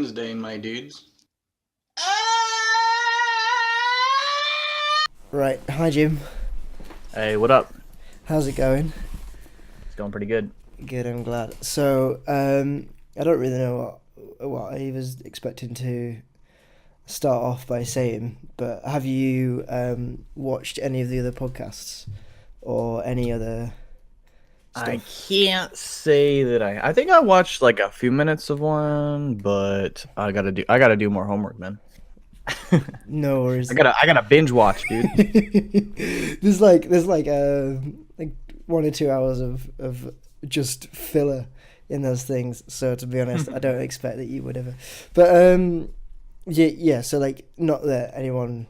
Wednesday, my dudes. Right, hi Jim. Hey, what up? How's it going? It's going pretty good. Good, I'm glad. So, I don't really know what I was expecting to start off by saying, but have you watched any of the other podcasts or any other I stuff? can't say that I think I watched like a few minutes of one, but I gotta do more homework, man. No I worries. gotta binge watch, dude. there's like 1 or 2 hours of just filler in those things. So to be honest, I don't expect that you would ever. But yeah. So like, not that anyone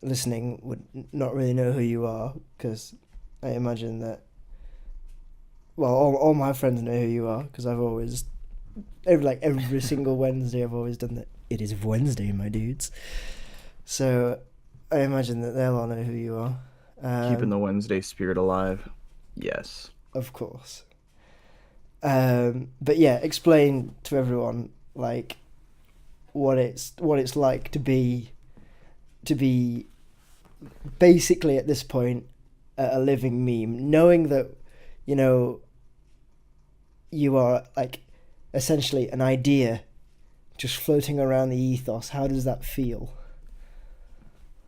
listening would not really know who you are, because I imagine that. Well, all my friends know who you are, because I've always every single Wednesday I've always done that. It is Wednesday, my dudes. So I imagine that they'll all know who you are. Keeping the Wednesday spirit alive. Yes. Of course. But yeah, explain to everyone like what it's like to be basically at this point a living meme, knowing that you know you are like essentially an idea just floating around the ethos. How does that feel?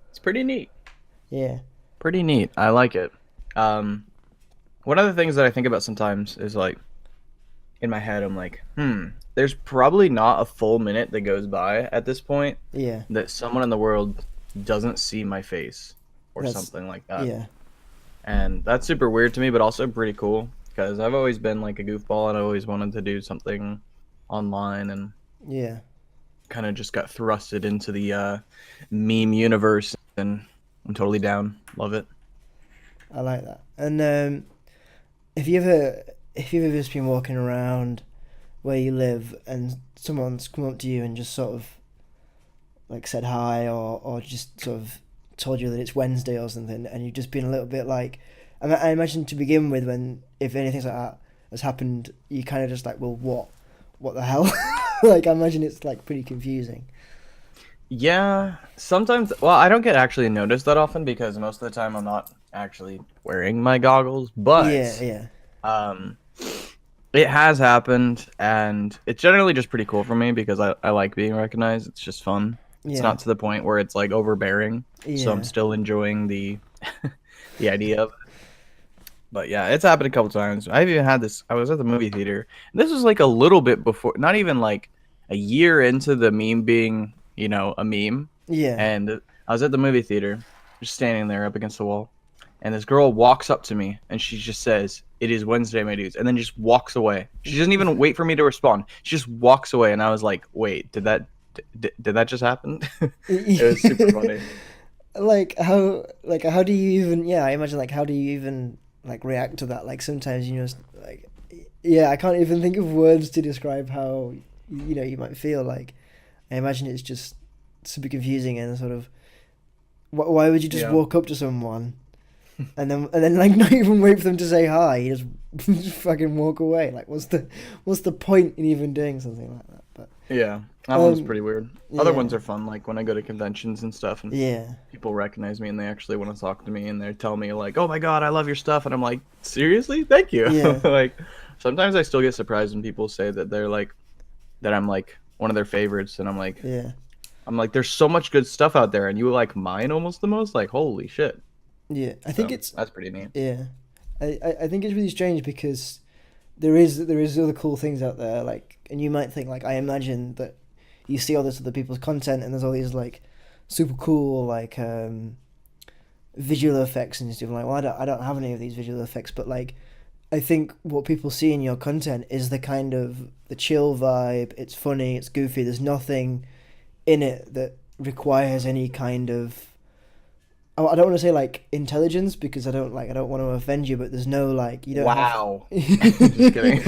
It's pretty neat. Yeah. Pretty neat. I like it. Um, One of the things that I think about sometimes is like in my head, I'm like, there's probably not a full minute that goes by at this point Yeah. that someone in the world doesn't see my face or That's something like that. yeah. And that's super weird to me, but also pretty cool because I've always been like a goofball and I always wanted to do something online and Yeah. kind of just got thrusted into the meme universe and I'm totally down. Love it. I like that. And if you ever if you've ever just been walking around where you live and someone's come up to you and just sort of like said hi, or just sort of told you that it's Wednesday or something, and you've just been a little bit like, I imagine to begin with, when if anything like that has happened, you kind of just like, well, what the hell? Like, I imagine it's like pretty confusing. Yeah, sometimes, well, I don't get actually noticed that often because most of the time I'm not actually wearing my goggles, Yeah, but yeah, um, it has happened and it's generally just pretty cool for me because I like being recognized. It's just fun. It's yeah, not to the point where it's like overbearing, so I'm yeah. still enjoying the the idea of it. But yeah, it's happened a couple times. I've even had this. I was at the movie theater. And this was like a little bit before, not even like a year into the meme being, a meme. Yeah. And I was at the movie theater, just standing there up against the wall, and this girl walks up to me and she just says, "It is Wednesday, my dudes," and then just walks away. She doesn't even wait for me to respond. She just walks away, and I was like, "Wait, did that just happen?" It was super funny. Like how do you even, yeah, I imagine, like, how do you even like react to that? Like, sometimes like, yeah, I can't even think of words to describe how you might feel. Like, I imagine it's just super confusing and sort of, why would you just Yeah. walk up to someone and then like not even wait for them to say hi? You just fucking walk away. Like, what's the point in even doing something like that? But Yeah, that one's um pretty weird. Other yeah, ones are fun, like when I go to conventions and stuff, and yeah, people recognize me and they actually want to talk to me, and they tell me like, "Oh my God, I love your stuff," and I'm like, "Seriously? Thank you." yeah, Like, sometimes I still get surprised when people say that they're like that I'm like one of their favorites, and yeah, I'm like, there's so much good stuff out there, and you like mine almost the most. Like, holy shit! yeah. I think So it's that's pretty neat. Yeah, I think it's really strange because there is other cool things out there, like, and you might think, like, I imagine that you see all this other people's content and there's all these like super cool like visual effects and stuff. Like, well, I don't have any of these visual effects, but like, I think what people see in your content is the chill vibe. It's funny, it's goofy. There's nothing in it that requires any kind of, I don't want to say like intelligence, because I don't want to offend you, but there's no, like, you don't have Wow. Just kidding.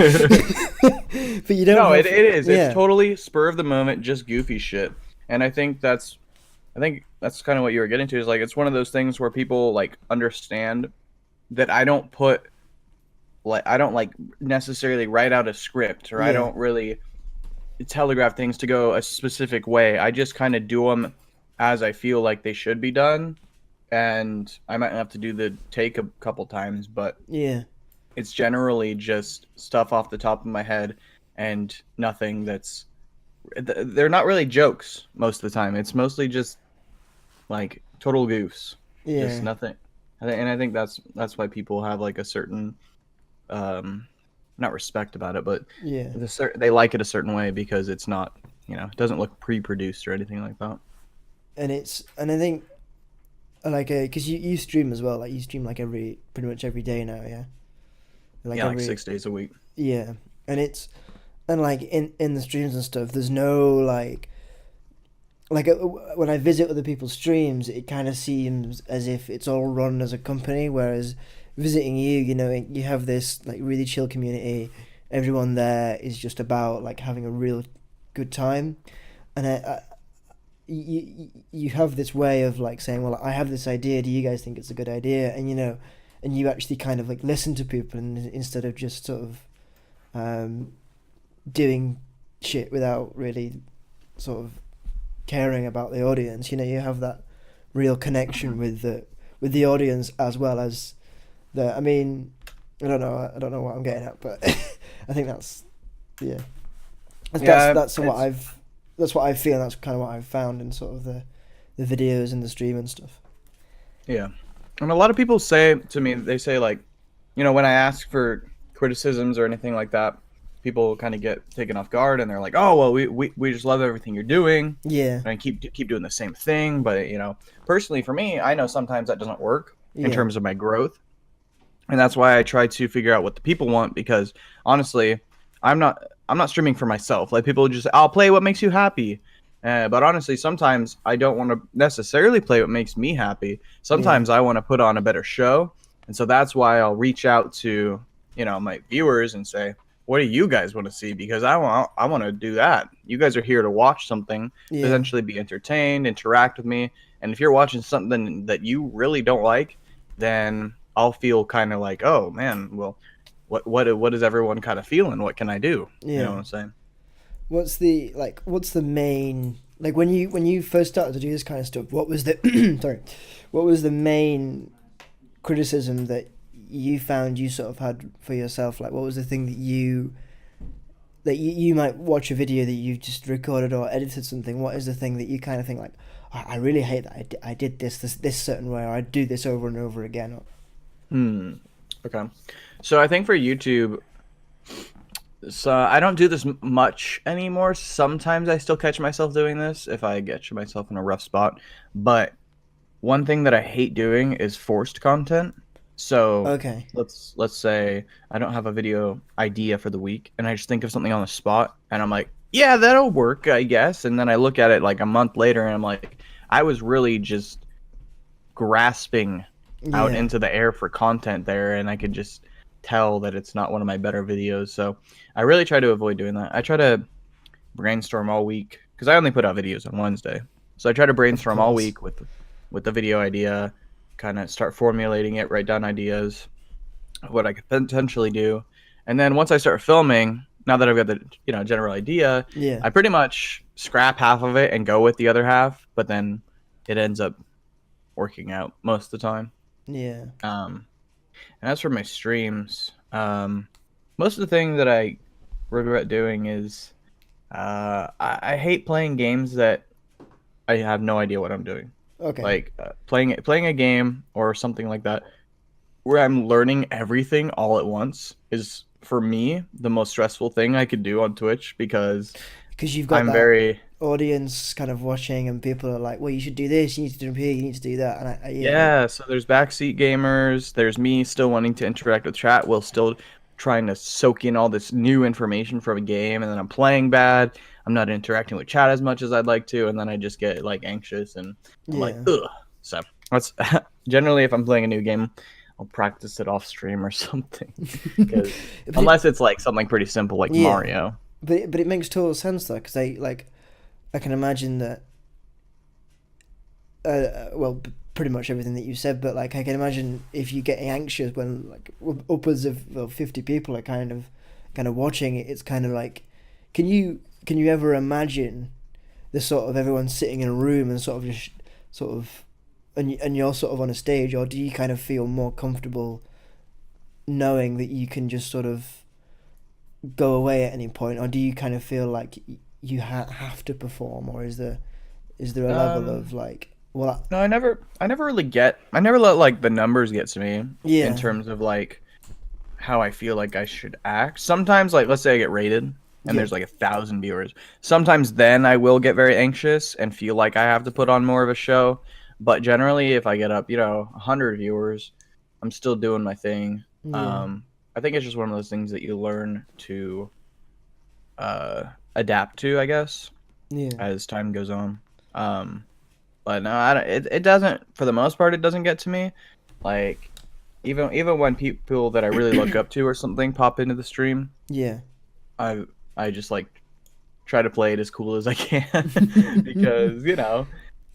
but you don't No, it, have, it is. It's yeah, totally spur of the moment, just goofy shit. And I think that's kind of what you were getting to is like it's one of those things where people like understand that I don't like necessarily write out a script or I yeah, don't really telegraph things to go a specific way. I just kind of do them as I feel like they should be done, and I might have to do the take a couple times, but Yeah. it's generally just stuff off the top of my head and nothing that's. They're not really jokes most of the time. It's mostly just like total goofs, just Yeah. nothing. And I think that's why people have like a certain, not respect about it, but Yeah. they like it a certain way because it's not, it doesn't look pre-produced or anything like that. And I think like because you stream as well, like you stream like pretty much every day now, yeah. Like Yeah, like every 6 days a week. Yeah, and like in the streams and stuff, there's no when I visit other people's streams, it kind of seems as if it's all run as a company, whereas visiting you, you have this like really chill community. Everyone there is just about like having a real good time, and you have this way of like saying, well, I have this idea. Do you guys think it's a good idea? And and you actually kind of like listen to people, and instead of just sort of doing shit without really sort of caring about the audience. You have that real connection with the audience as well as I mean, I don't know what I'm getting at, but I think that's yeah. That's what I feel. That's kind of what I've found in sort of the videos and the stream and stuff. Yeah. And a lot of people say to me, they say like, when I ask for criticisms or anything like that, people kind of get taken off guard and they're like, oh, well, we just love everything you're doing. Yeah. And keep doing the same thing. But, personally for me, I know sometimes that doesn't work in terms of my growth. And that's why I try to figure out what the people want, because honestly, I'm not streaming for myself. Like people just, I'll play what makes you happy. But honestly, sometimes I don't want to necessarily play what makes me happy. Sometimes I want to put on a better show. And so that's why I'll reach out to, my viewers and say, what do you guys want to see? Because I want to do that. You guys are here to watch something, potentially be entertained, interact with me. And if you're watching something that you really don't like, then I'll feel kind of like, oh man, well, what is everyone kind of feeling? What can I do? Yeah. You know what I'm saying? What's the main, like when you first started to do this kind of stuff, what was the what was the main criticism that you found you sort of had for yourself? Like what was the thing that you might watch a video that you've just recorded or edited something? What is the thing that you kind of think like, I really hate that I did this certain way, or I do this over and over again? Okay. So I think for YouTube, so I don't do this much anymore. Sometimes I still catch myself doing this if I get myself in a rough spot. But one thing that I hate doing is forced content. So Okay. let's say I don't have a video idea for the week, and I just think of something on the spot, and I'm like, yeah, that'll work, I guess. And then I look at it like a month later, and I'm like, I was really just grasping out into the air for content there, and I could just tell that it's not one of my better videos. So I really try to avoid doing that. I try to brainstorm all week, because I only put out videos on Wednesday. So I try to brainstorm all week with the video idea, kind of start formulating it, write down ideas of what I could potentially do. And then once I start filming, now that I've got the general idea, I pretty much scrap half of it and go with the other half, but then it ends up working out most of the time. Yeah. And as for my streams, most of the thing that I regret doing is I hate playing games that I have no idea what I'm doing. Okay. Like playing a game or something like that where I'm learning everything all at once is, for me, the most stressful thing I could do on Twitch, because you've got that audience kind of watching, and people are like, well, you should do this, you need to do here, you need to do that. And so there's backseat gamers, there's me still wanting to interact with chat while still trying to soak in all this new information from a game, and then I'm playing bad, I'm not interacting with chat as much as I'd like to, and then I just get like anxious and I'm like, ugh. So that's generally, if I'm playing a new game, I'll practice it off stream or something, unless it's like something pretty simple like Mario. But it makes total sense though, because I can imagine that. Well, pretty much everything that you said, but like I can imagine if you get anxious when like upwards of 50 people are kind of watching it, it's kind of like can you ever imagine the sort of everyone sitting in a room and sort of just sort of and you're sort of on a stage, or do you kind of feel more comfortable knowing that you can just sort of go away at any point, or do you kind of feel like you have to perform, or is there a level Um, of like, well, no, I never let like the numbers get to me in yeah, terms of like how I feel like I should act. Sometimes, like, let's say I get rated and yeah, there's like 1,000 viewers. Sometimes then I will get very anxious and feel like I have to put on more of a show. But generally, if I get up, 100 viewers, I'm still doing my thing. yeah, Um, I think it's just one of those things that you learn to uh, adapt to, I guess, yeah, as time goes on. Um, but no, I don't, it doesn't. For the most part, it doesn't get to me. Like even when people that I really look up to or something pop into the stream, yeah. I I just like try to play it as cool as I can because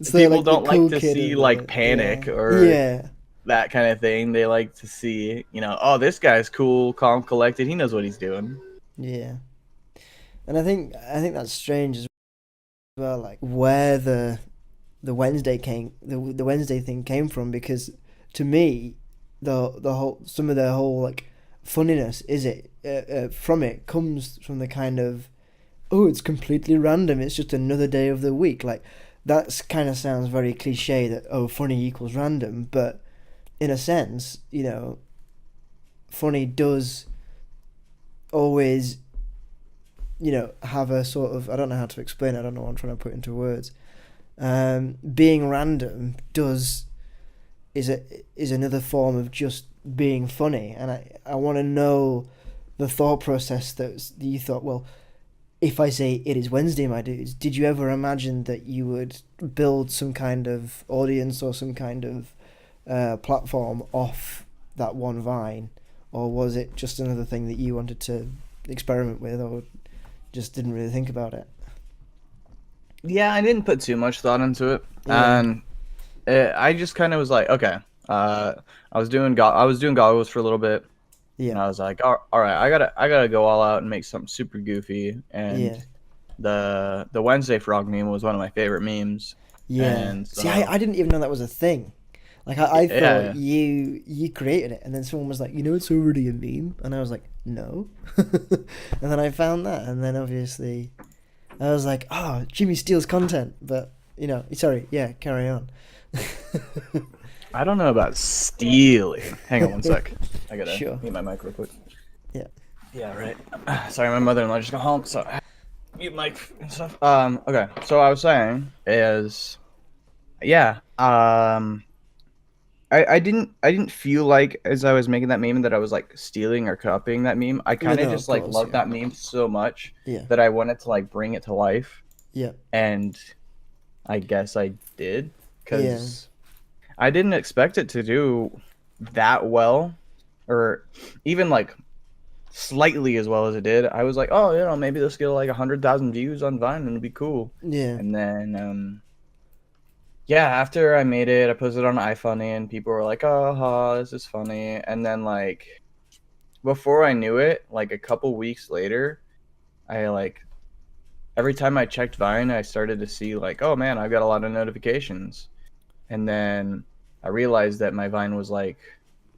So people like the don't like cool to kid see of like it, panic yeah, or yeah, that kind of thing. They like to see, oh, this guy's cool, calm, collected. He knows what he's doing. yeah. And I think that's strange as well, like where the Wednesday the Wednesday thing came from, because to me the whole some of the whole like funniness is it from it comes from the kind of, oh, it's completely random, it's just another day of the week, like that's kind of sounds very cliche that, oh, funny equals random, but in a sense, funny does always, have a sort of, I don't know how to explain it, I don't know what I'm trying to put into words. Being random does is another form of just being funny, and I want to know the thought process that you thought, well, if I say it is Wednesday, my dudes, did you ever imagine that you would build some kind of audience or some kind of platform off that one vine, or was it just another thing that you wanted to experiment with, or just didn't really think about it? Yeah, I didn't put too much thought into it, Yeah, and I just kind of was like, okay, I was doing goggles for a little bit, yeah, and I was like, all right, I gotta go all out and make something super goofy. And yeah, the Wednesday frog meme was one of my favorite memes, yeah. and See, so I didn't even know that was a thing. Like I thought yeah, you created it, and then someone was like, it's already a meme, and I was like, no. And then I found that, and then obviously I was like, oh, Jimmy steals content, but sorry, yeah, carry on. I don't know about stealing. Hang on one sec, I gotta Sure. mute my mic real quick. Yeah. Yeah, right. Sorry, my mother-in-law just got home, so I have to mute mic and stuff. Okay, so I was saying is, yeah, I didn't feel like as I was making that meme that I was like stealing or copying that meme. I No, kind of no, of just like course, loved yeah, that meme so much yeah, that I wanted to like bring it to life, yeah, and I guess I did yeah, because I didn't expect it to do that well, or even like slightly as well as it did. I was like, oh, maybe this get like 100,000 views on Vine and it'd be cool. yeah, And then, yeah, after I made it, I posted it on iFunny, and people were like, oh, this is funny. And then, like, before I knew it, like a couple weeks later, I like every time I checked Vine, I started to see like, oh man, I've got a lot of notifications. And then I realized that my Vine was like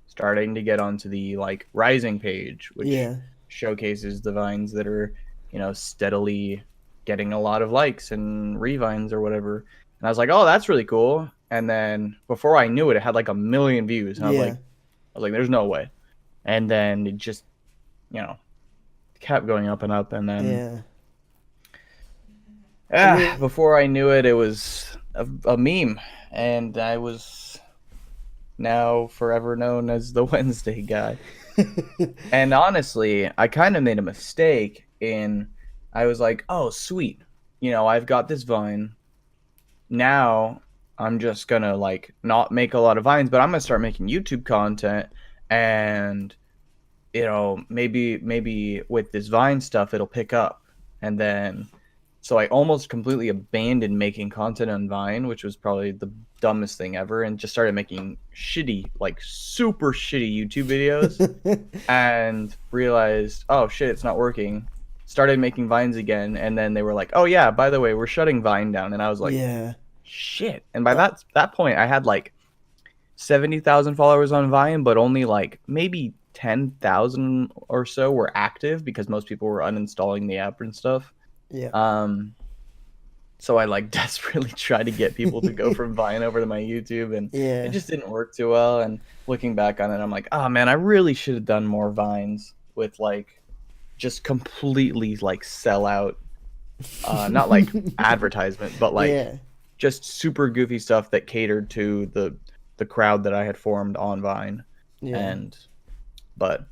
starting to get onto the like rising page, which yeah, showcases the vines that are, steadily getting a lot of likes and revines or whatever. And I was like, oh, that's really cool. And then before I knew it, it had like 1 million views, and yeah, I was like, there's no way. And then it just, you know, kept going up and up, and then yeah. I mean, before I knew it, it was a meme, and I was now forever known as the Wednesday guy. And honestly, I kind of made a mistake in I was like, "Oh, sweet. I've got this Vine. Now I'm just going to like not make a lot of Vines, but I'm going to start making YouTube content, and maybe with this Vine stuff it'll pick up." And then so I almost completely abandoned making content on Vine, which was probably the dumbest thing ever, and just started making shitty, like super shitty YouTube videos, and realized, oh shit, it's not working. started making Vines again, and then they were like, "Oh yeah, by the way, we're shutting Vine down." And I was like, Yeah. "Shit!" And by that point, I had like 70,000 followers on Vine, but only like maybe 10,000 or so were active because most people were uninstalling the app and stuff. Yeah. So I like desperately tried to get people to go from Vine over to my YouTube, and it Yeah. just didn't work too well. And looking back on it, I'm like, oh man, I really should have done more Vines with like just completely like sell out, not like advertisement, but like Yeah. just super goofy stuff that catered to the crowd that I had formed on Vine. Yeah. And but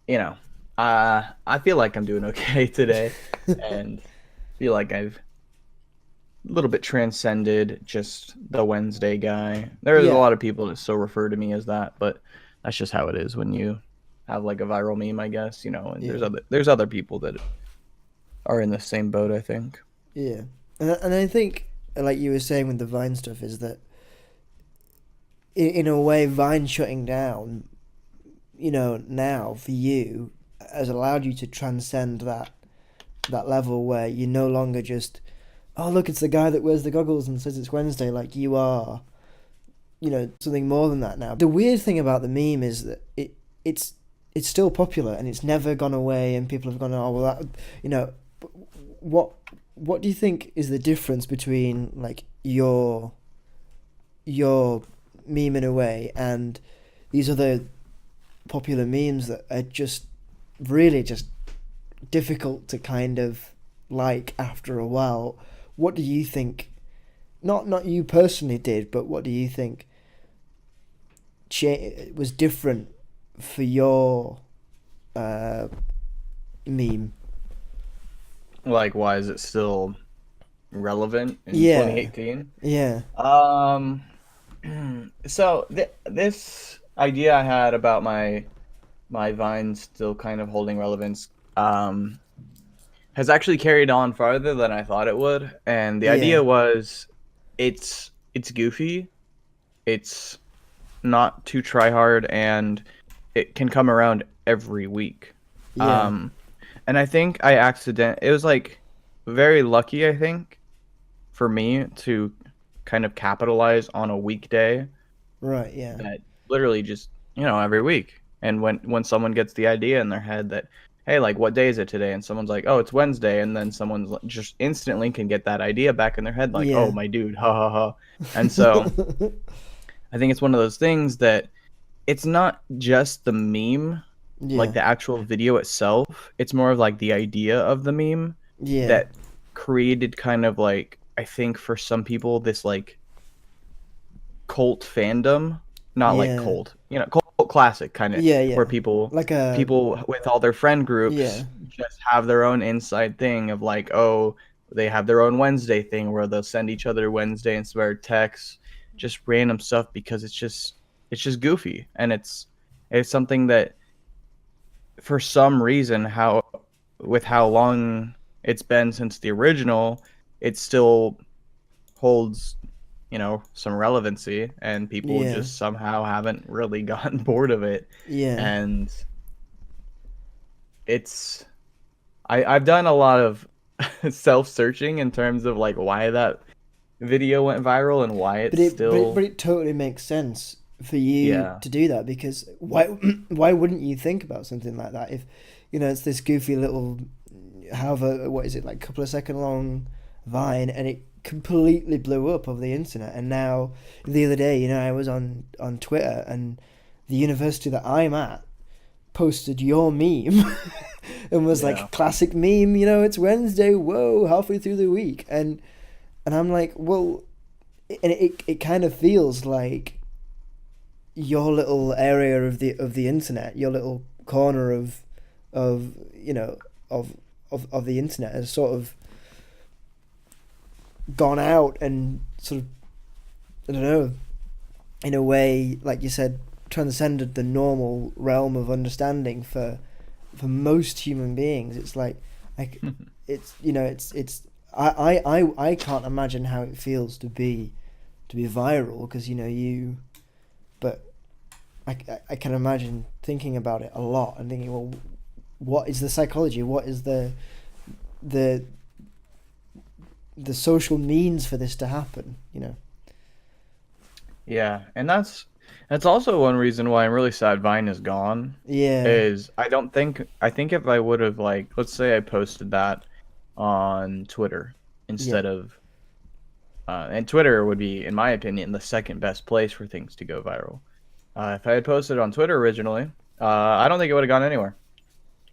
you know, I feel like I'm doing okay today, and feel like I've a little bit transcended just the Wednesday guy. There's a Yeah. lot of people that still refer to me as that, but that's just how it is when you have like a viral meme, I guess, and Yeah. there's other people that are in the same boat, I think. Yeah. And I think, like you were saying with the Vine stuff, is that in a way, Vine shutting down, now for you has allowed you to transcend that level where you're no longer just, oh look, it's the guy that wears the goggles and says it's Wednesday. Like, you are, something more than that now. The weird thing about the meme is that it's still popular and it's never gone away, and people have gone, oh well, that, what do you think is the difference between like your meme in a way and these other popular memes that are just really just difficult to kind of like after a while? What do you think, not you personally did, but what do you think was different for your meme? Like, why is it still relevant in Yeah. 2018? Yeah. So this idea I had about my Vine still kind of holding relevance has actually carried on farther than I thought it would. And the Yeah. idea was it's goofy, it's not too try hard, and it can come around every week. Yeah. And I think it was like very lucky, I think, for me to kind of capitalize on a weekday Right. Yeah. that literally just, every week. And when someone gets the idea in their head that, hey, like, what day is it today? And someone's like, oh, it's Wednesday. And then someone's just instantly can get that idea back in their head, like, Yeah. oh, my dude, ha ha ha. And so I think it's one of those things that it's not just the meme, Yeah. like the actual video itself. It's more of like the idea of the meme Yeah. that created kind of like, I think for some people, this like cult fandom, not like Yeah. cult, cult classic kind of, Yeah. Yeah. where people Like a people with all their friend groups Yeah. just have their own inside thing of like, oh, they have their own Wednesday thing where they'll send each other Wednesday inspired texts, just random stuff, because it's just goofy, and it's something that for some reason, with how long it's been since the original, it still holds some relevancy, and people Yeah. just somehow haven't really gotten bored of it. Yeah. And I've done a lot of self-searching in terms of like why that video went viral and why it's But it totally makes sense for you Yeah. to do that, because why wouldn't you think about something like that if it's this goofy little, however, what is it, like, couple of second long Vine, and it completely blew up over the internet. And now the other day, I was on Twitter, and the university that I'm at posted your meme and was Yeah. like, classic meme, it's Wednesday, whoa, halfway through the week. And I'm like, well, and it kind of feels like your little area of the internet, your little corner of the internet has sort of gone out and sort of, I don't know, in a way, like you said, transcended the normal realm of understanding for most human beings. It's like I can't imagine how it feels to be viral, because but I can imagine thinking about it a lot and thinking, well, what is the psychology? What is the the social means for this to happen? You know? Yeah, and that's also one reason why I'm really sad Vine is gone. Yeah, Is I think if I would have, like, let's say I posted that on Twitter yeah, instead of and Twitter would be, in my opinion, the second best place for things to go viral. If I had posted on Twitter originally, I don't think it would have gone anywhere.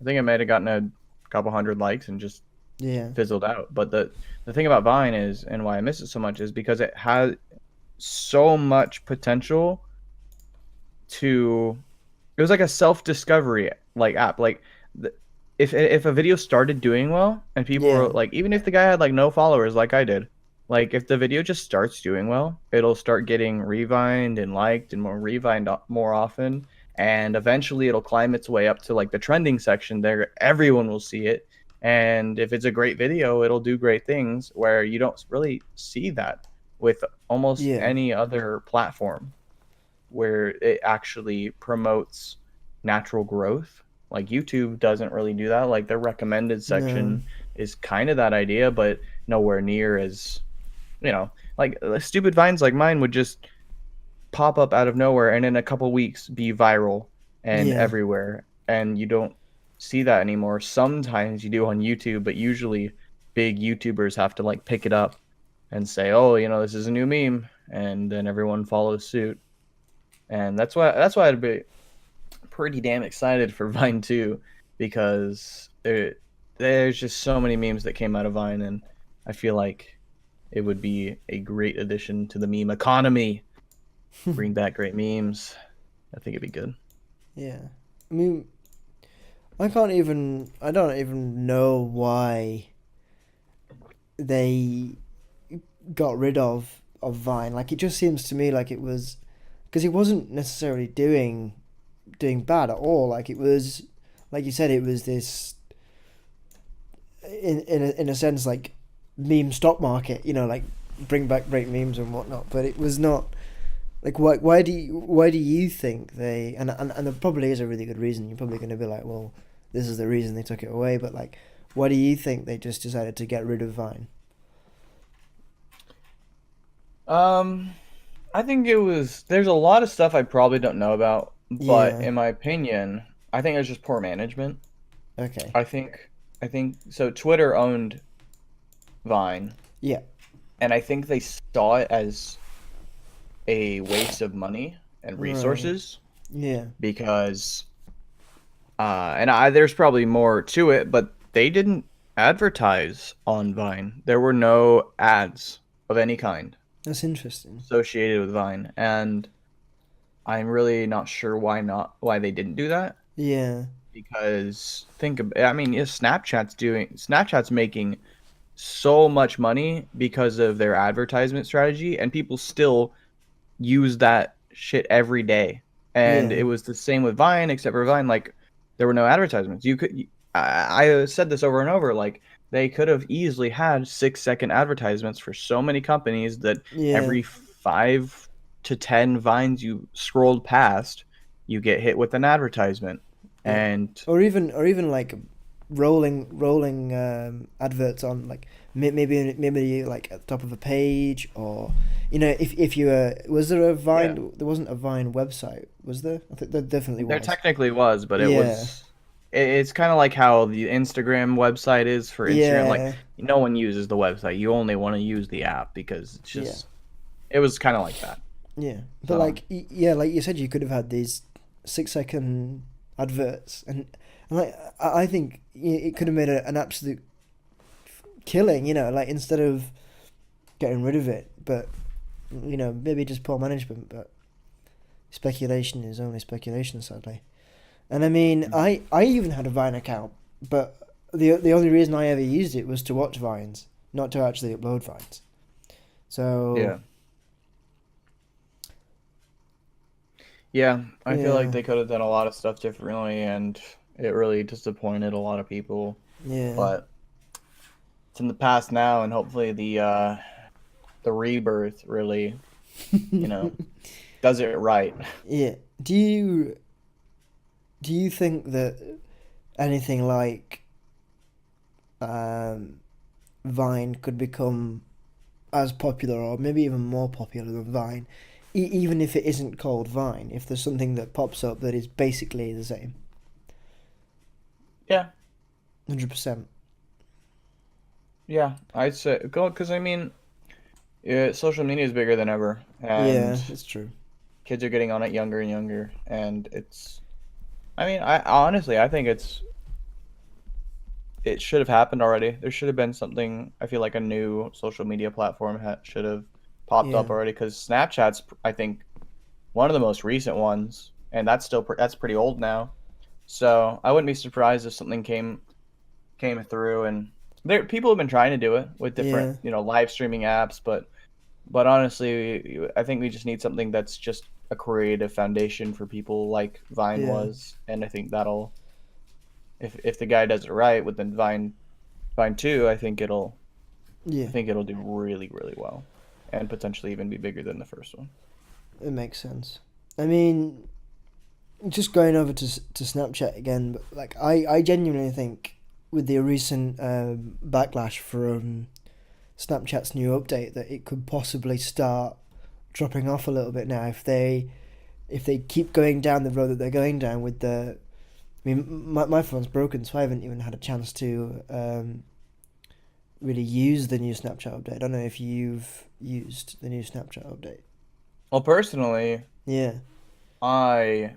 I think it might have gotten a couple hundred likes and just yeah, fizzled out. But the thing about Vine is, and why I miss it so much, is because it has so much potential to. It was like a self-discovery like app. Like, the, if a video started doing well and people were yeah, like, even if the guy had like no followers like I did, like if the video just starts doing well, it'll start getting revined and liked and more revined more often, and eventually it'll climb its way up to like the trending section there. Everyone will see it, and if it's a great video, it'll do great things where you don't really see that with almost yeah. any other platform where it actually promotes natural growth. Like YouTube doesn't really do that. Like their recommended No, section is kind of that idea, but nowhere near as, like stupid vines like mine would just pop up out of nowhere and in a couple weeks be viral and yeah, everywhere. And you don't see that anymore. Sometimes you do on YouTube, but usually big YouTubers have to like pick it up and say, "Oh, this is a new meme," and then everyone follows suit. And that's why I'd be pretty damn excited for Vine 2, because there's just so many memes that came out of Vine, and I feel like it would be a great addition to the meme economy. Bring back great memes. I think it'd be good. yeah. I mean, I don't even know why they got rid of Vine. Like, it just seems to me like it was because it wasn't necessarily doing bad at all. Like, it was, like you said, it was this in a sense like meme stock market. You know, like bring back great memes and whatnot. But it was not like why do you think they and there probably is a really good reason. You're probably going to be like, well, this is the reason they took it away. But like, why do you think they just decided to get rid of Vine? Um, I think there's a lot of stuff I probably don't know about, but Yeah. in my opinion, I think it's just poor management. Okay. I think I think so Twitter owned Vine, Yeah. and I think they saw it as a waste of money and Right. resources Yeah. because there's probably more to it, but they didn't advertise on Vine. There were no ads of any kind That's interesting. associated with Vine, and I'm really not sure why they didn't do that, Yeah. because I mean, Snapchat's making so much money because of their advertisement strategy, and people still use that shit every day. And Yeah. it was the same with Vine, except for Vine, like, there were no advertisements. I said this over and over, like, they could have easily had 6-second advertisements for so many companies that Yeah. every 5 to 10 vines you scrolled past, you get hit with an advertisement. Yeah. And Or even like rolling adverts on like maybe like at the top of a page, or you know, if you was there a yeah, Vine, there wasn't a Vine website, was there? I think there definitely there was. technically was, but Yeah. it's kind of like how the Instagram website is for Instagram. Like, Yeah. no one uses the website. You only want to use the app because Yeah. it was kind of like that. Yeah. But So, like yeah, like you said, you could have had these 6 second adverts, and like I think it could have made an absolute killing, you know, like instead of getting rid of it. But you know, maybe just poor management. But speculation is only speculation, sadly. And I mean, I even had a Vine account, but the only reason I ever used it was to watch Vines, not to actually upload Vines. So yeah. Yeah, I feel like yeah, they could have done a lot of stuff differently, and it really disappointed a lot of people. yeah, But it's in the past now, and hopefully the rebirth really, you know, does it right. yeah. Do you think that? anything like um, Vine could become as popular or maybe even more popular than Vine, even if it isn't called Vine, if there's something that pops up that is basically the same. Yeah, 100%. yeah, I'd say go because I mean, social media is bigger than ever, and Yeah, it's true. kids are getting on it younger and younger, and it's. I mean, I honestly, I think it should have happened already. There should have been something. I feel like a new social media platform should have popped Yeah, up already because Snapchat's, I think, one of the most recent ones, and that's still that's pretty old now. So I wouldn't be surprised if something came through, and there people have been trying to do it with different, yeah, live streaming apps, but honestly, I think we just need something that's just a creative foundation for people like Vine yeah, was, and I think that'll if the guy does it right with the Vine 2, yeah. I think it'll do really really well, and potentially even be bigger than the first one. It makes sense. I mean, just going over to Snapchat again, but like I genuinely think with the recent backlash from Snapchat's new update that it could possibly start dropping off a little bit now if they keep going down the road that they're going down with the. I mean, my phone's broken, so I haven't even had a chance to really use the new Snapchat update. I don't know if you've used the new Snapchat update. Well, personally, Yeah. I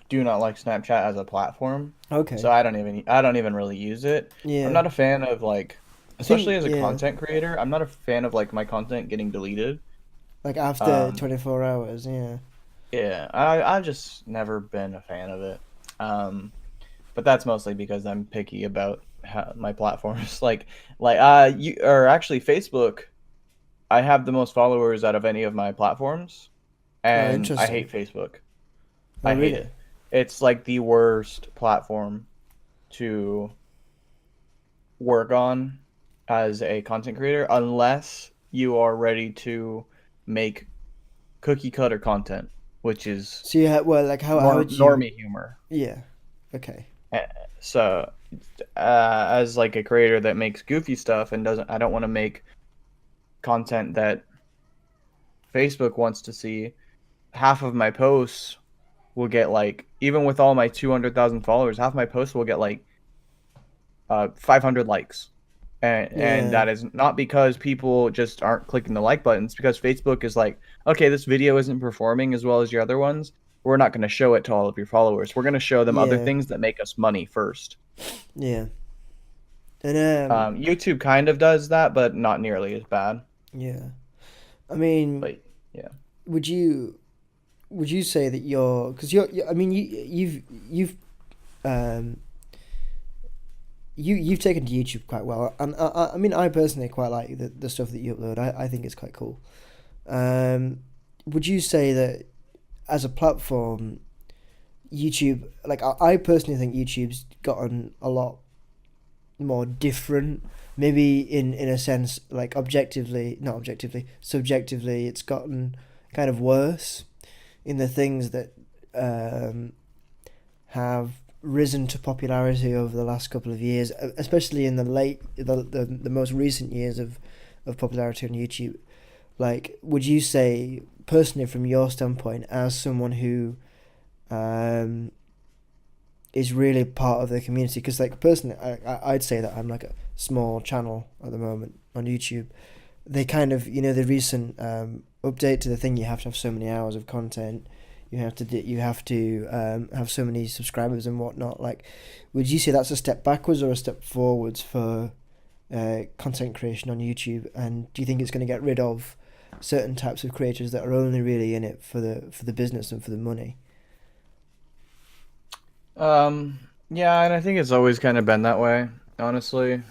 do not like Snapchat as a platform, so Okay. I don't even really use it. I'm Yeah. not a fan of like, I especially think as a yeah, content creator, I'm not a fan of like my content getting deleted. like after Um, 24 hours. Yeah. yeah, I've just never been a fan of it. Um, but that's mostly because I'm picky about my platforms. You or actually Facebook, I have the most followers out of any of my platforms, Oh, and I interesting. hate Facebook. Oh, I hate really? it. It's like the worst platform to work on as a content creator unless you are ready to make cookie cutter content, which is So you had well, like how would you? normie humor. Yeah. Okay. Eh, So, as like a creator that makes goofy stuff and doesn't, I don't want to make content that Facebook wants to see. Half of my posts will get like, even with all my 200,000 followers, half my posts will get like 500 likes. And Yeah. that is not because people just aren't clicking the like button. It's because Facebook is like, okay, this video isn't performing as well as your other ones. We're not going to show it to all of your followers. We're going to show them other Yeah. things that make us money first. Yeah. And YouTube kind of does that, but not nearly as bad. yeah. I mean, But yeah. would you would you say that because I mean you've um you've taken to YouTube quite well, and I mean I personally quite like the stuff that you upload. I think it's quite cool. Um, would you say that as a platform, YouTube, like I personally think YouTube's gotten a lot more different. Maybe in a sense, like objectively, not objectively, subjectively, it's gotten kind of worse in the things that um, have risen to popularity over the last couple of years, especially in the most recent years of popularity on YouTube. Like, would you say personally, from your standpoint, as someone who um, is really part of the community? Because like personally, I'd say that I'm like a small channel at the moment on YouTube. They kind of the recent update to the thing. You have to have so many hours of content. You have to have so many subscribers and whatnot. Like, would you say that's a step backwards or a step forwards for content creation on YouTube? And do you think it's going to get rid of certain types of creators that are only really in it for the business and for the money? Yeah, and I think it's always kind of been that way, honestly.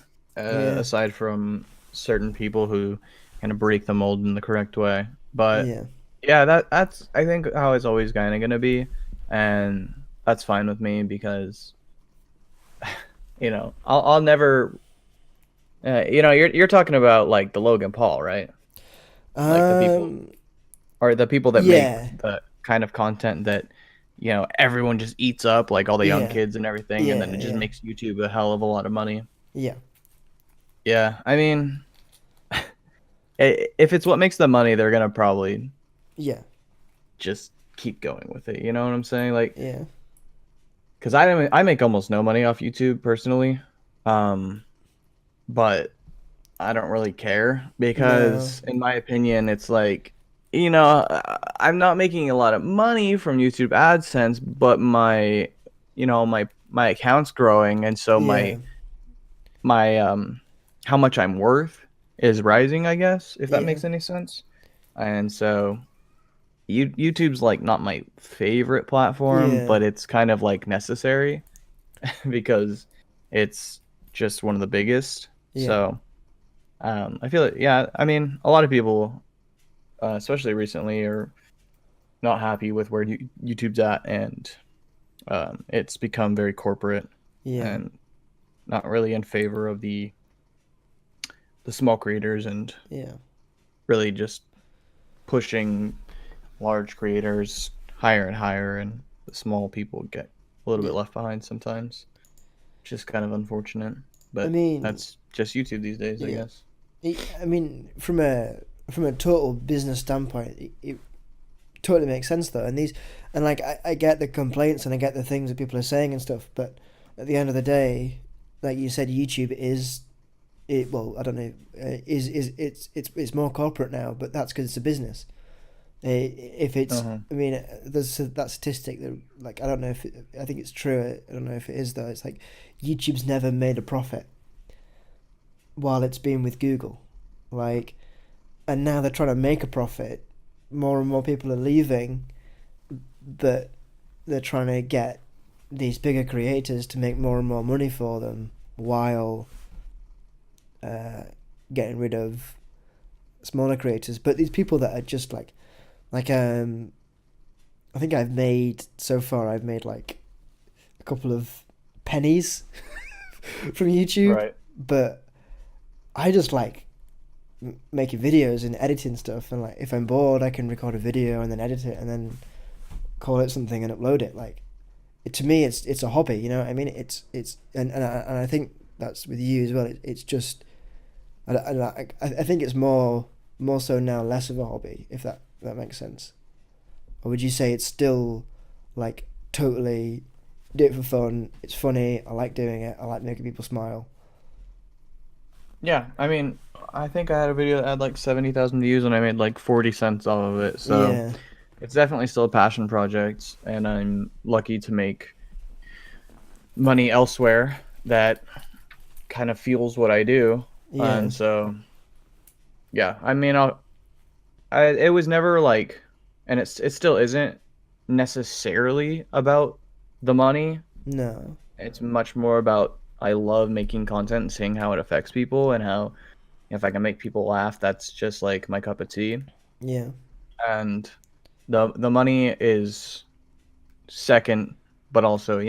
Yeah, Aside from certain people who kind of break the mold in the correct way. But yeah, yeah, that's I think how it's always kind of gonna be, and that's fine with me because I'll never. You're talking about like the Logan Paul, right? Like the people um, or the people that make yeah, the kind of content that everyone just eats up like all the young Yeah, kids and everything, and then yeah, it just yeah, makes YouTube a hell of a lot of money. yeah, Yeah, I mean, if it's what makes the money, they're gonna probably yeah, just keep going with it. You know what I'm saying? Like, yeah, because I make almost no money off YouTube personally, um, but I don't really care no, because, in my opinion, it's like, I'm not making a lot of money from YouTube AdSense, but my account's growing, and so yeah, my how much I'm worth is rising, I guess, if that yeah, makes any sense. And so YouTube's like not my favorite platform, yeah, but it's kind of like necessary because it's just one of the biggest. yeah, So I feel like, yeah, I mean, a lot of people, especially recently, are not happy with where YouTube's at, and it's become very corporate yeah, and not really in favor of the small creators, and yeah, really just pushing large creators higher and higher, and the small people get a little bit yeah. left behind sometimes, which is kind of unfortunate. I But mean, that's just YouTube these days, I yeah. guess. I mean, from a total business standpoint, it totally makes sense though. And like I get the complaints and I get the things that people are saying and stuff, but at the end of the day, like you said, YouTube is it. Well, I don't know. Is it's more corporate now, but that's because it's a business. If it's, Uh-huh. I mean, there's that statistic that like I don't know if I think it's true. I don't know if it is though. It's like YouTube's never made a profit while it's been with Google, like, and now they're trying to make a profit. More and more people are leaving, but they're trying to get these bigger creators to make more and more money for them while uh, getting rid of smaller creators. But these people that are just like I think I've made like a couple of pennies from YouTube, Right. but I just like making videos and editing stuff, and like if I'm bored I can record a video and then edit it and then call it something and upload it. Like to me it's a hobby, you know what I mean? It's and I think that's with you as well. It's just I think it's more so now less of a hobby, if that makes sense. Or would you say it's still like totally do it for fun, it's funny, I like doing it, I like making people smile? Yeah, I mean, I think I had a video that had like 70,000 views, and I made like 40 cents off of it. So Yeah, it's definitely still a passion project, and I'm lucky to make money elsewhere that kind of fuels what I do. yeah, And so, yeah, I mean, it was never like, and it still isn't necessarily about the money. no, It's much more about, I love making content and seeing how it affects people, and how if I can make people laugh, that's just like my cup of tea. yeah, And the money is second, but also,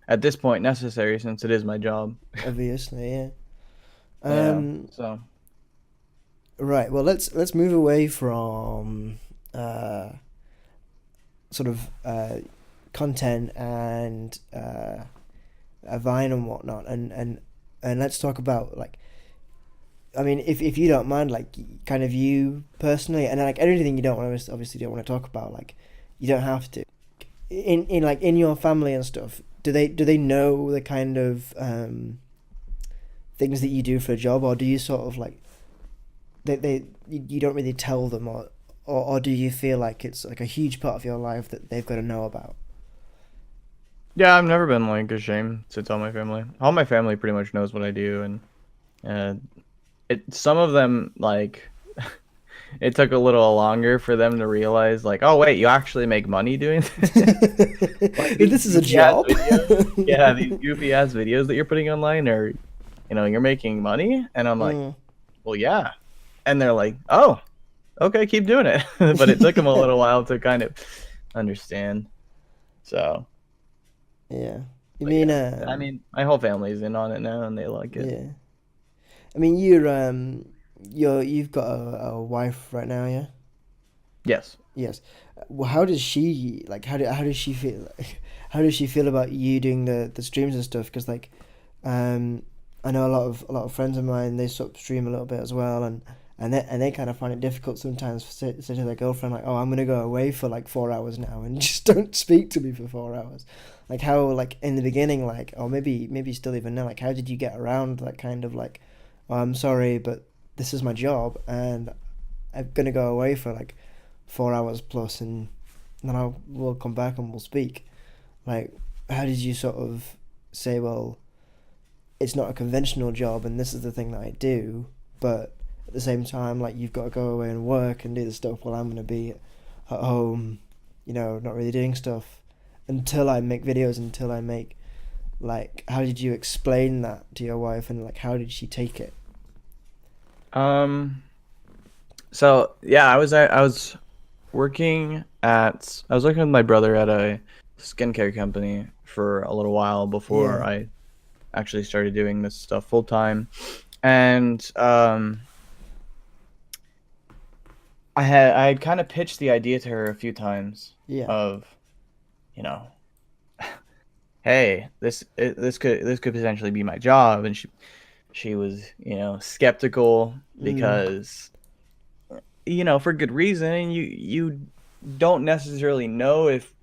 at this point necessary, since it is my job. obviously, yeah. Yeah. um So, right, well, let's move away from uh sort of content and Vine and whatnot, and let's talk about like, I mean, if you don't mind, like, kind of you personally, and like anything you don't want to obviously don't want to talk about, like, you don't have to. In like in your family and stuff, do they know the kind of things that you do for a job, or do you sort of like you don't really tell them, or do you feel like it's like a huge part of your life that they've got to know about? yeah, I've never been like ashamed to tell my family. All my family pretty much knows what I do, and uh, some of them, like, it took a little longer for them to realize, like, oh wait, you actually make money doing this. Like these This is a goofy ass job. videos. Yeah, these goofy ass videos that you're putting online, or you're making money. And I'm like, Mm. well, yeah. And they're like, oh, okay, keep doing it. But it took them a Yeah, little while to kind of understand. So, yeah. You but mean, yeah, I mean, my whole family's in on it now, and they like it. yeah. I mean, you've got a wife right now, yeah. Yes. Yes. Well, how does she like? How does she feel? How does she feel about you doing the streams and stuff? Because like, um, I know a lot of friends of mine. They sort of stream a little bit as well, and they kind of find it difficult sometimes to say to their girlfriend like, "Oh, I'm gonna go away for like 4 hours now, and just don't speak to me for 4 hours." Like how like in the beginning, like, or maybe still even now, like how did you get around that kind of like, "Oh, I'm sorry, but this is my job, and I'm gonna go away for like 4 hours plus, and then we'll come back and we'll speak." Like, how did you sort of say, well, it's not a conventional job, and this is the thing that I do, but at the same time, like, you've got to go away and work and do the stuff while I'm gonna be at home, not really doing stuff until I make videos, until I make like, how did you explain that to your wife, and like, how did she take it? Um, so yeah, I was working with my brother at a skincare company for a little while before Yeah, I actually started doing this stuff full time. And I had kind of pitched the idea to her a few times yeah, of, you know, hey, this could potentially be my job, and she was, skeptical mm, because, for good reason, and you don't necessarily know if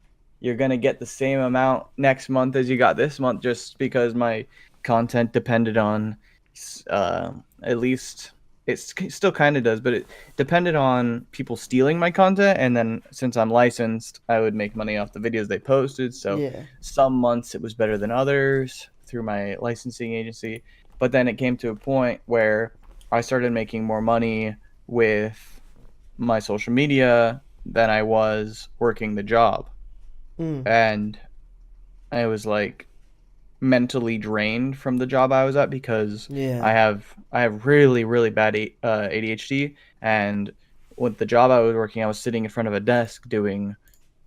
you're gonna get the same amount next month as you got this month, just because my content depended on, uh, at least still kind of does, but it depended on people stealing my content, and then since I'm licensed, I would make money off the videos they posted. So yeah, some months it was better than others through my licensing agency, but then it came to a point where I started making more money with my social media than I was working the job. mm, And I was like mentally drained from the job I was at because yeah, I have really really bad ADHD, and with the job I was working I was sitting in front of a desk doing,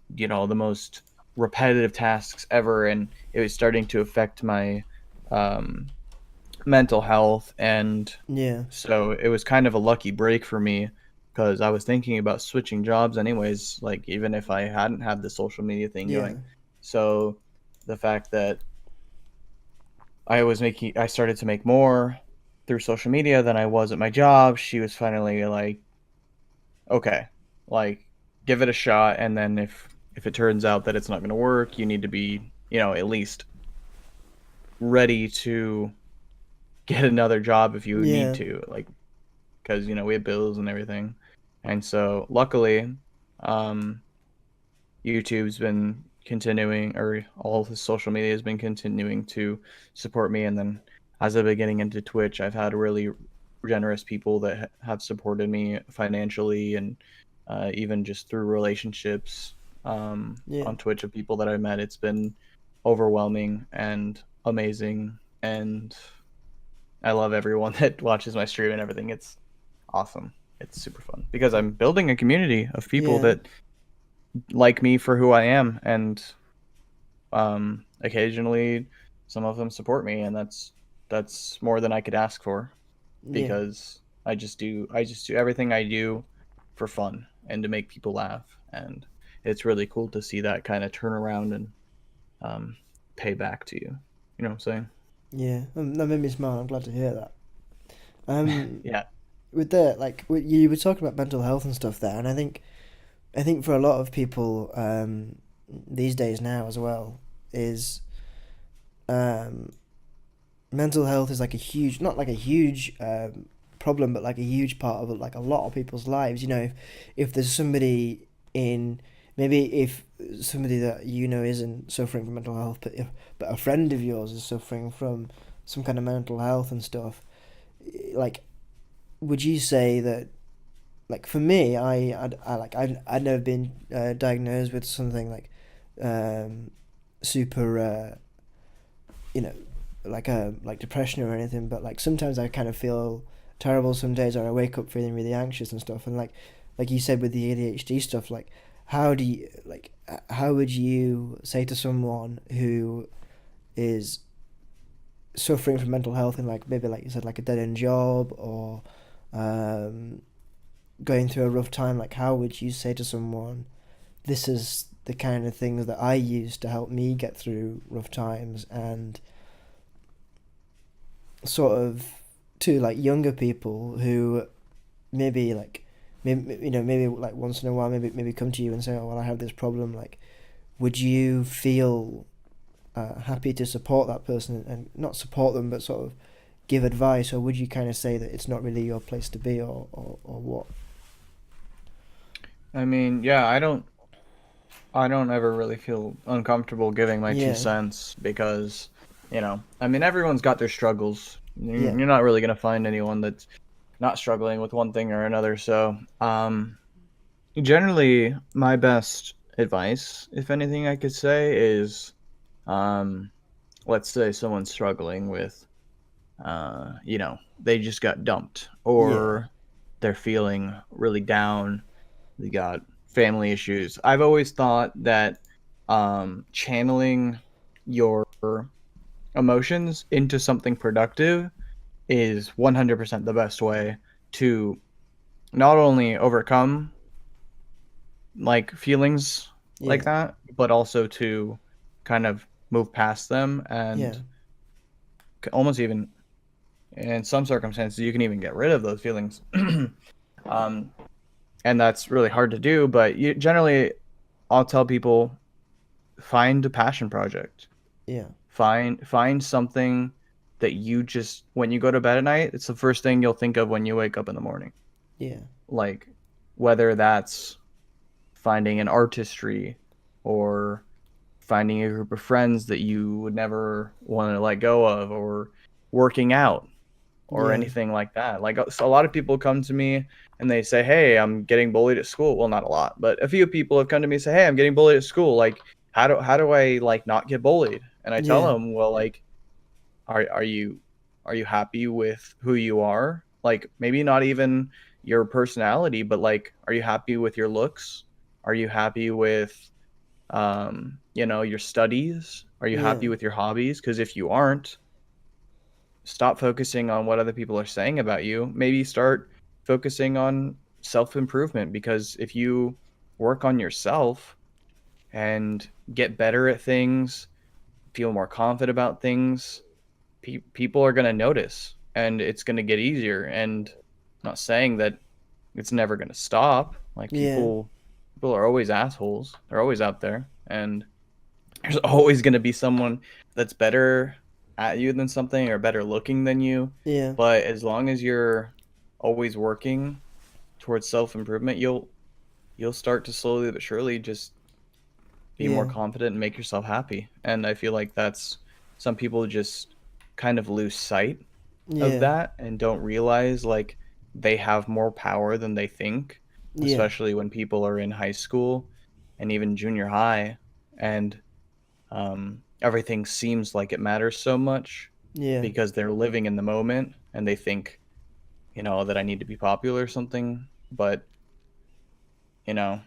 the most repetitive tasks ever, and it was starting to affect my um mental health. And yeah, so it was kind of a lucky break for me because I was thinking about switching jobs anyways, like even if I hadn't had the social media thing yeah, going. So the fact that I started to make more through social media than I was at my job, she was finally like, okay, like give it a shot. And then if it turns out that it's not going to work, you need to be, at least ready to get another job if you need yeah, to, like, because we have bills and everything. And so luckily, um, YouTube's been continuing, or all the social media has been continuing to support me. And then as I've been getting into Twitch, I've had really generous people that have supported me financially, and even just through relationships yeah, on Twitch of people that I met. It's been overwhelming and amazing. And I love everyone that watches my stream and everything. It's awesome. It's super fun because I'm building a community of people yeah, that like me for who I am, and occasionally some of them support me, and that's more than I could ask for, yeah, because I just do everything I do for fun and to make people laugh. And it's really cool to see that kind of turn around and um, pay back to you. You know what I'm saying? yeah. That made me smile. I'm glad to hear that. Um, Yeah. with that, like, you were talking about mental health and stuff there, and I think for a lot of people, these days now as well, is um, mental health is like a huge, not like a huge problem, but like a huge part of like a lot of people's lives. If there's somebody in, maybe if somebody that isn't suffering from mental health, but a friend of yours is suffering from some kind of mental health and stuff, like, would you say that, like, for me, I'd never been diagnosed with something like um, super you know like depression or anything, but like sometimes I kind of feel terrible some days, or I wake up feeling really anxious and stuff. And like you said with the ADHD stuff, like, how would you say to someone who is suffering from mental health, and like maybe like you said, like a dead end job, or um going through a rough time, like how would you say to someone, this is the kind of things that I use to help me get through rough times, and sort of to like younger people who maybe like maybe like once in a while maybe come to you and say, oh well, I have this problem, like would you feel happy to support that person and not support them but sort of give advice, or would you kind of say that it's not really your place to be, or what? I mean, yeah, I don't ever really feel uncomfortable giving my two Yeah, cents because, I mean, everyone's got their struggles. You're yeah, you're not really gonna find anyone that's not struggling with one thing or another. So, generally, my best advice, if anything I could say, is, um, let's say someone's struggling with, they just got dumped yeah, or they're feeling really down. They got family issues. I've always thought that channeling your emotions into something productive is 100% the best way to not only overcome like feelings like yeah, that, but also to kind of move past them yeah, and almost even in some circumstances you can even get rid of those feelings. um, and that's really hard to do, but generally I'll tell people find a passion project. yeah, Find something that you just when you go to bed at night, it's the first thing you'll think of when you wake up in the morning. yeah, Like whether that's finding an artistry or finding a group of friends that you would never want to let go of, or working out or yeah, anything like that. Like so a lot of people come to me and they say, "Hey, I'm getting bullied at school." Well, not a lot, but a few people have come to me and say, "Hey, I'm getting bullied at school. Like, how do I like not get bullied?" And I tell yeah, them, "Well, like, are you happy with who you are? Like, maybe not even your personality, but like, are you happy with your looks? Are you happy with your studies? Are you yeah, happy with your hobbies? Because if you aren't, stop focusing on what other people are saying about you. Maybe start focusing on self improvement, because if you work on yourself and get better at things, feel more confident about things, people are going to notice and it's going to get easier. And I'm not saying that it's never going to stop. Like yeah, people are always assholes. They're always out there, and there's always going to be someone that's better at you than something or better looking than you. yeah, But as long as you're always working towards self-improvement, you'll start to slowly but surely just be more yeah, confident and make yourself happy. And I feel like that's some people just kind of lose sight of yeah, that and don't realize like they have more power than they think, yeah, especially when people are in high school and even junior high, and everything seems like it matters so much yeah, because they're living in the moment and they think, that I need to be popular or something. But, you know,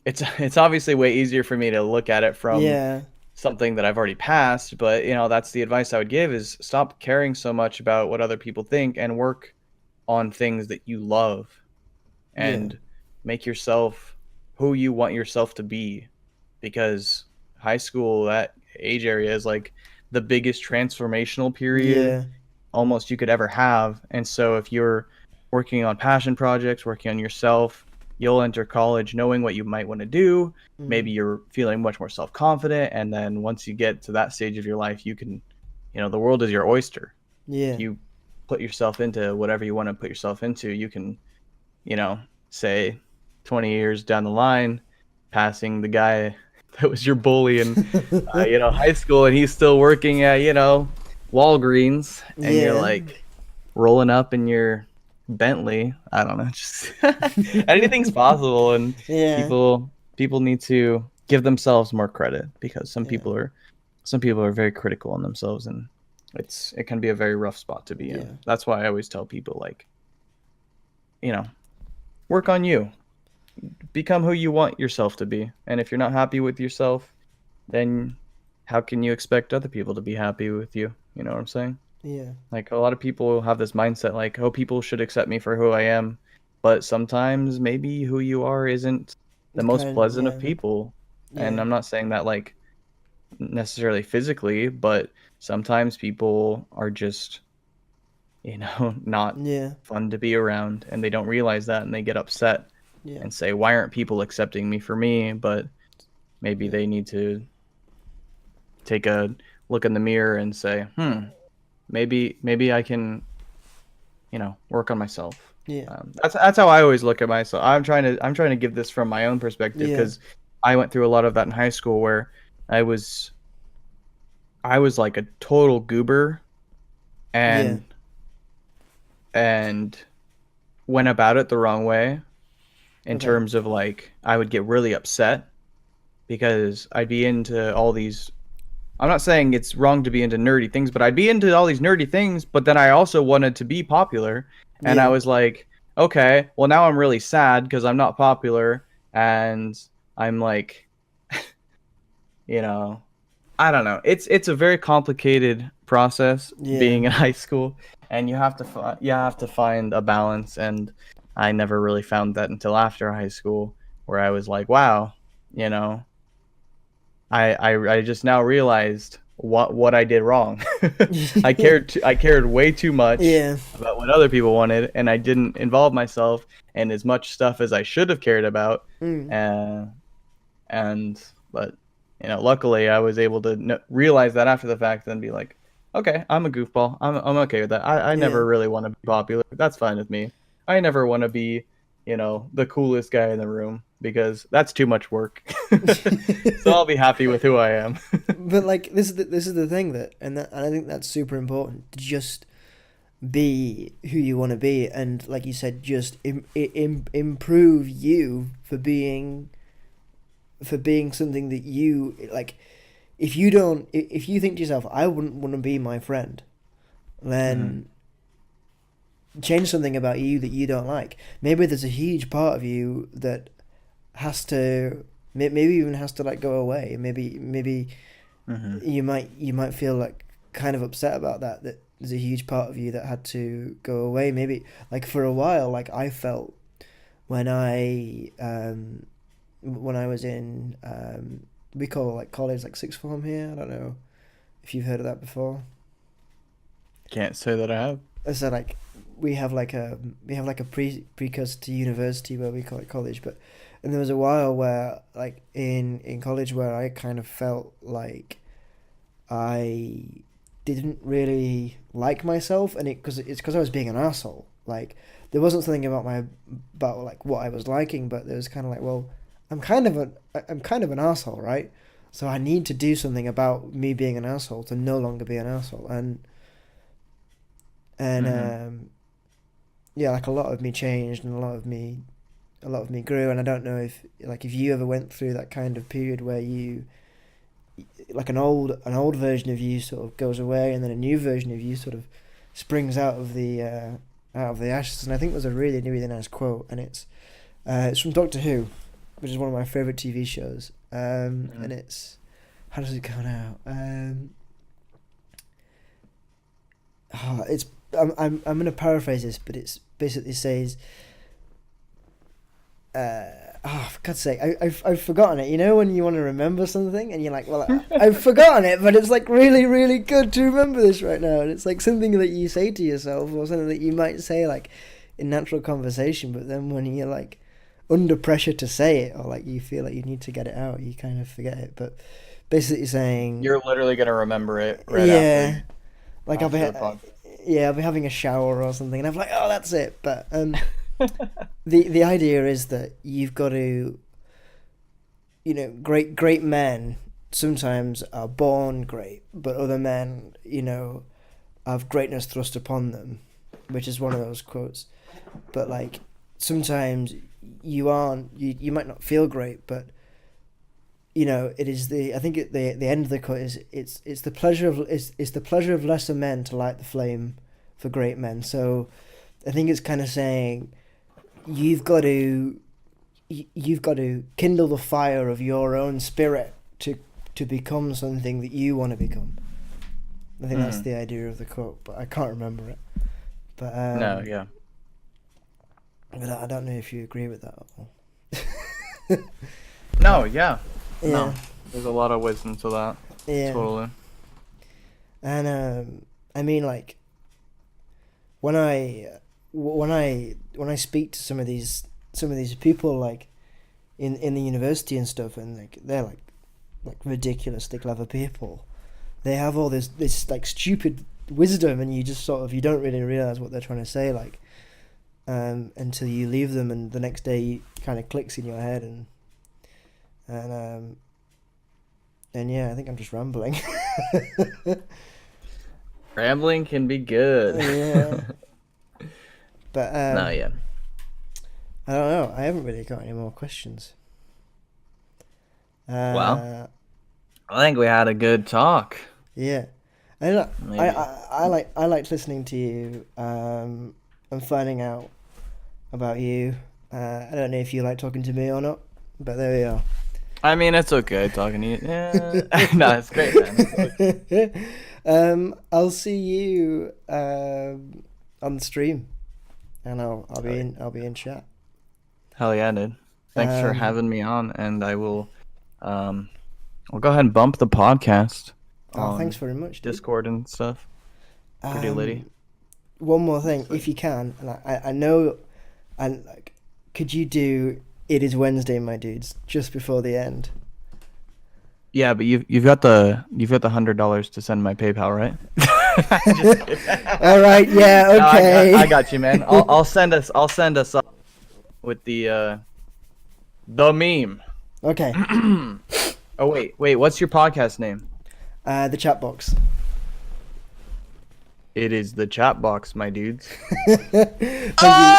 it's obviously way easier for me to look at it from yeah, something that I've already passed, but that's the advice I would give is stop caring so much about what other people think and work on things that you love yeah, and make yourself who you want yourself to be, because high school, that age area, is like the biggest transformational period yeah, almost you could ever have. And so if you're working on passion projects, working on yourself, you'll enter college knowing what you might want to do. Maybe mm, you're feeling much more self-confident, and then once you get to that stage of your life, you can, the world is your oyster. If yeah, you put yourself into whatever you want to put yourself into, you can, say 20 years down the line, passing the guy that was your bully in, high school, and he's still working at, Walgreens, and you're yeah, like rolling up in your Bentley. I don't know, just anything's possible, and yeah, people need to give themselves more credit, because yeah, some people are very critical on themselves, and it can be a very rough spot to be in. yeah, That's why I always tell people, like, you know, work on you. Become who you want yourself to be. And if you're not happy with yourself, then how can you expect other people to be happy with you? You know what I'm saying? yeah, Like a lot of people have this mindset like, oh, people should accept me for who I am. but sometimes maybe who you are isn't the most pleasant of people. And yeah, I'm not saying that like necessarily physically, but sometimes people are just, not yeah, fun to be around, and they don't realize that, and they get upset yeah, and say, why aren't people accepting me for me? But maybe yeah, they need to take a look in the mirror and say, maybe I can, work on myself. yeah, That's how I always look at myself. I'm trying to give this from my own perspective, yeah, because I went through a lot of that in high school, where I was I was like a total goober, yeah. and and went about it the wrong way, in Okay. terms of like I would get really upset because I'd be into all these. I'm not saying it's wrong to be into nerdy things, but I'd be into all these nerdy things, but then I also wanted to be popular. And I Yeah. was like, okay, well, now I'm really sad because I'm not popular. And I'm like, you know, I don't know. It's a very complicated process Yeah. being in high school, and you have to find a balance. And I never really found that until after high school, where I was like, wow, you know, I just now realized what I did wrong. I cared way too much Yeah. about what other people wanted, and I didn't involve myself in as much stuff as I should have cared about. Mm. Uh, and but luckily I was able to realize that after the fact, and be like, okay, I'm a goofball. I'm okay with that. I Yeah. never really want to be popular. That's fine with me. I never want to be, the coolest guy in the room, because that's too much work. So I'll be happy with who I am. But like this is the thing and I think that's super important to just be who you want to be, and like you said, just improve you for being something that you like. If you think to yourself, I wouldn't want to be my friend, Hmm. then change something about you that you don't like. Maybe there's a huge part of you that has to, maybe even has to like go away. Maybe Hmm. you might feel like kind of upset about that there's a huge part of you that had to go away. Maybe like for a while, like I felt when I was in we call like college like sixth form here. I don't know if you've heard of that before. Can't say that I have. So like we have like a precursor to university where we call it college, but and there was a while where like in college where I kind of felt like I didn't really like myself, and it's because I was being an asshole. Like there wasn't something about like what I was liking, but there was kind of like, well, I'm kind of an asshole, right? So I need to do something about me being an asshole to no longer be an asshole, and Hmm. yeah, like a lot of me changed, and a lot of me grew, and I don't know if you ever went through that kind of period where you like an old version of you sort of goes away, and then a new version of you sort of springs out of the ashes. And I think there's a really really nice quote, and it's from Doctor Who, which is one of my favorite TV shows. And it's, how does it go now? It's I'm gonna paraphrase this, but it's basically says, for God's sake, I've forgotten it. You know when you want to remember something and you're like, well, I've forgotten it, but it's like really really good to remember this right now, and it's like something that you say to yourself, or something that you might say like in natural conversation, but then when you're like under pressure to say it, or like you feel like you need to get it out, you kind of forget it. But basically saying, You're literally gonna remember it right after yeah, like after the podcast. I'll be having a shower or something, and I'm like, oh, that's it. But the idea is that you've got to, great men sometimes are born great, but other men, have greatness thrust upon them, which is one of those quotes. But like sometimes you might not feel great, but it is I think the end of the quote is, it's the pleasure of lesser men to light the flame for great men. So I think it's kind of saying you've got to kindle the fire of your own spirit to become something that you want to become. I think that's Hmm. the idea of the quote, but I can't remember it. But No, yeah. But I don't know if you agree with that at all. No, yeah. Yeah. No. There's a lot of wisdom to that. Yeah. Totally. And I mean, like, when I speak to some of these people, like in the university and stuff, and like they're like ridiculously clever people. They have all this like stupid wisdom, and you just sort of, you don't really realize what they're trying to say, like, until you leave them, and the next day it kind of clicks in your head, and yeah, I think I'm just rambling. Rambling can be good. Yeah. But No, yeah. I don't know. I haven't really got any more questions. Well, I think we had a good talk. Yeah, I Maybe. I liked listening to you, and finding out about you. I don't know if you like talking to me or not, but there we are. I mean, it's okay talking to you. Yeah. No, it's great, man. It's okay. I'll see you on the stream, and I'll be in chat. Hell yeah, dude. Thanks for having me on, and I will I'll go ahead and bump the podcast. Oh, thanks very much, dude. Discord and stuff. Pretty litty. One more thing, if you can, and I know, and like, could you do "It Is Wednesday, My Dudes" just before the end? Yeah, but you've got the $100 to send my PayPal, right? Just kidding. All right, yeah, okay. No, I got you, man. I'll send us up with the meme. Okay. Oh wait, what's your podcast name? The chatbox. It is the chatbox, my dudes. Thank you.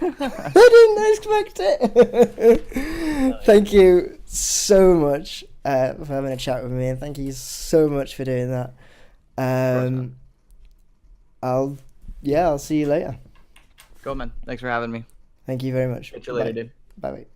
I didn't expect it. Thank you so much for having a chat with me, and thank you so much for doing that. I'll see you later. Go, man. Thanks for having me. Thank you very much. Catch you later, dude. Bye.